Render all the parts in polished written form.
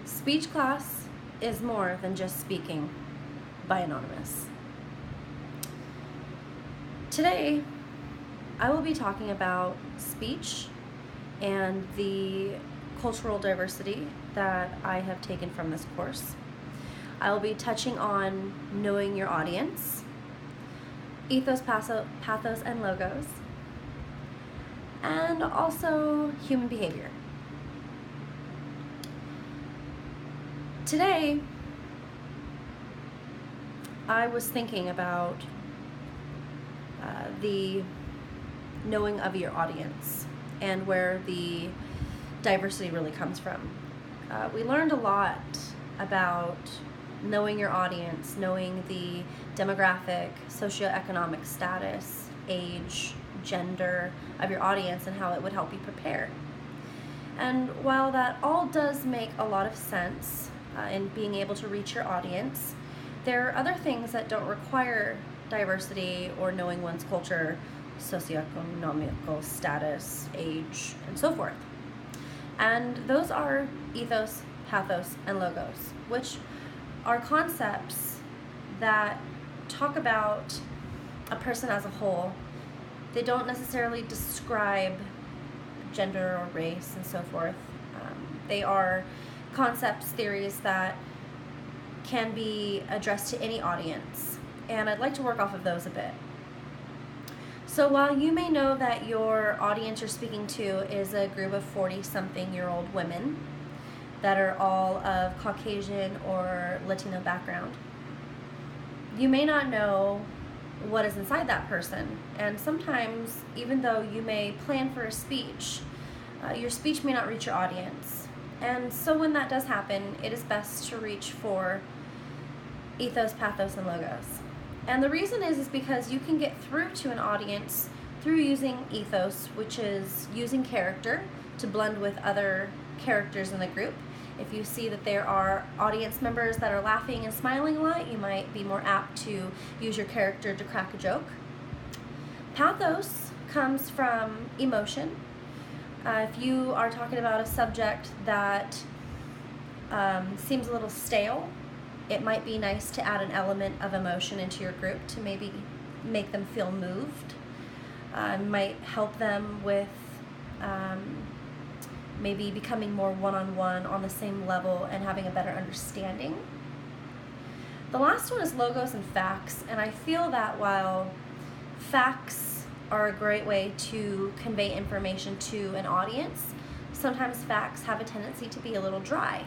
Speech class is more than just speaking by Anonymous. Today, I will be talking about speech and the cultural diversity that I have taken from this course. I will be touching on knowing your audience, ethos, pathos, and logos, and also human behavior. Today, I was thinking about the knowing of your audience and where the diversity really comes from. We learned a lot about knowing your audience, knowing the demographic, socioeconomic status, age, gender of your audience, and how it would help you prepare. And while that all does make a lot of sense in being able to reach your audience, there are other things that don't require diversity or knowing one's culture, socioeconomical status, age, and so forth. And those are ethos, pathos, and logos, which are concepts that talk about a person as a whole. They don't necessarily describe gender or race and so forth. They are concepts, theories that can be addressed to any audience. And I'd like to work off of those a bit. So while you may know that your audience you're speaking to is a group of 40-something-year-old women that are all of Caucasian or Latino background, you may not know what is inside that person. And sometimes, even though you may plan for a speech, your speech may not reach your audience. And so when that does happen, it is best to reach for ethos, pathos, and logos. And the reason is because you can get through to an audience through using ethos, which is using character to blend with other characters in the group. If you see that there are audience members that are laughing and smiling a lot, you might be more apt to use your character to crack a joke. Pathos comes from emotion. If you are talking about a subject that seems a little stale, it might be nice to add an element of emotion into your group to maybe make them feel moved. Might help them with maybe becoming more one-on-one on the same level and having a better understanding. The last one is logos and facts, and I feel that while facts are a great way to convey information to an audience, sometimes facts have a tendency to be a little dry.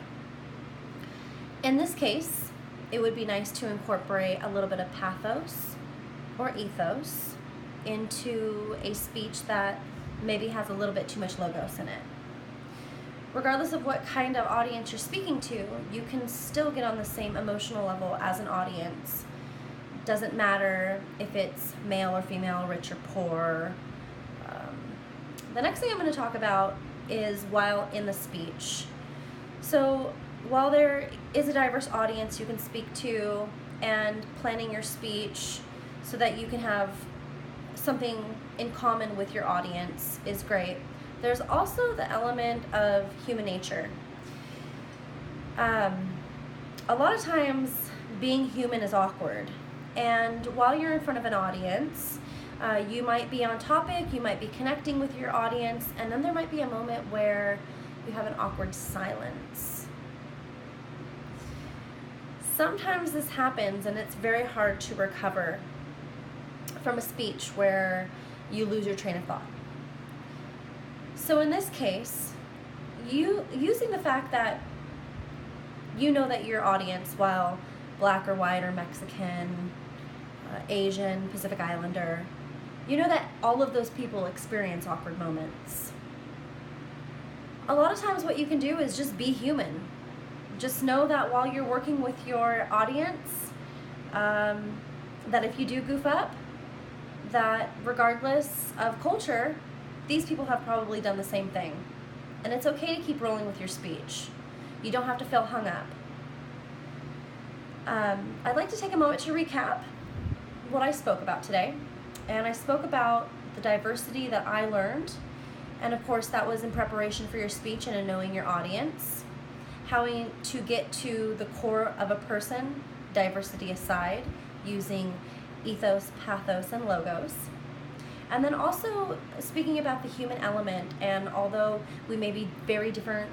In this case, it would be nice to incorporate a little bit of pathos or ethos into a speech that maybe has a little bit too much logos in it. Regardless of what kind of audience you're speaking to, you can still get on the same emotional level as an audience. Doesn't matter if it's male or female, rich or poor. The next thing I'm going to talk about is while in the speech. So while there is a diverse audience you can speak to, and planning your speech so that you can have something in common with your audience is great, there's also the element of human nature. A lot of times being human is awkward, and while you're in front of an audience, you might be on topic, you might be connecting with your audience, and then there might be a moment where you have an awkward silence. Sometimes this happens, and it's very hard to recover from a speech where you lose your train of thought. So in this case, using the fact that you know that your audience, while black or white or Mexican, Asian, Pacific Islander, you know that all of those people experience awkward moments. A lot of times what you can do is just be human. Just know that while you're working with your audience, that if you do goof up, that regardless of culture, these people have probably done the same thing. And it's okay to keep rolling with your speech. You don't have to feel hung up. I'd like to take a moment to recap what I spoke about today. And I spoke about the diversity that I learned. And of course, that was in preparation for your speech and in knowing your audience. to get to the core of a person, diversity aside, using ethos, pathos, and logos. And then also speaking about the human element, and although we may be very different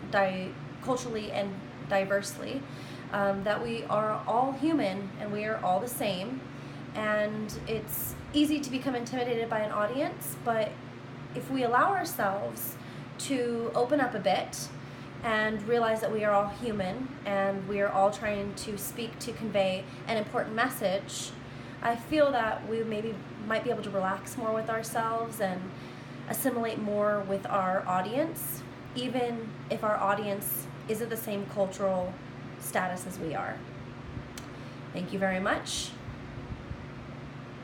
culturally and diversely, that we are all human and we are all the same. And it's easy to become intimidated by an audience, but if we allow ourselves to open up a bit and realize that we are all human and we are all trying to speak to convey an important message, I feel that we might be able to relax more with ourselves and assimilate more with our audience, even if our audience isn't the same cultural status as we are. Thank you very much.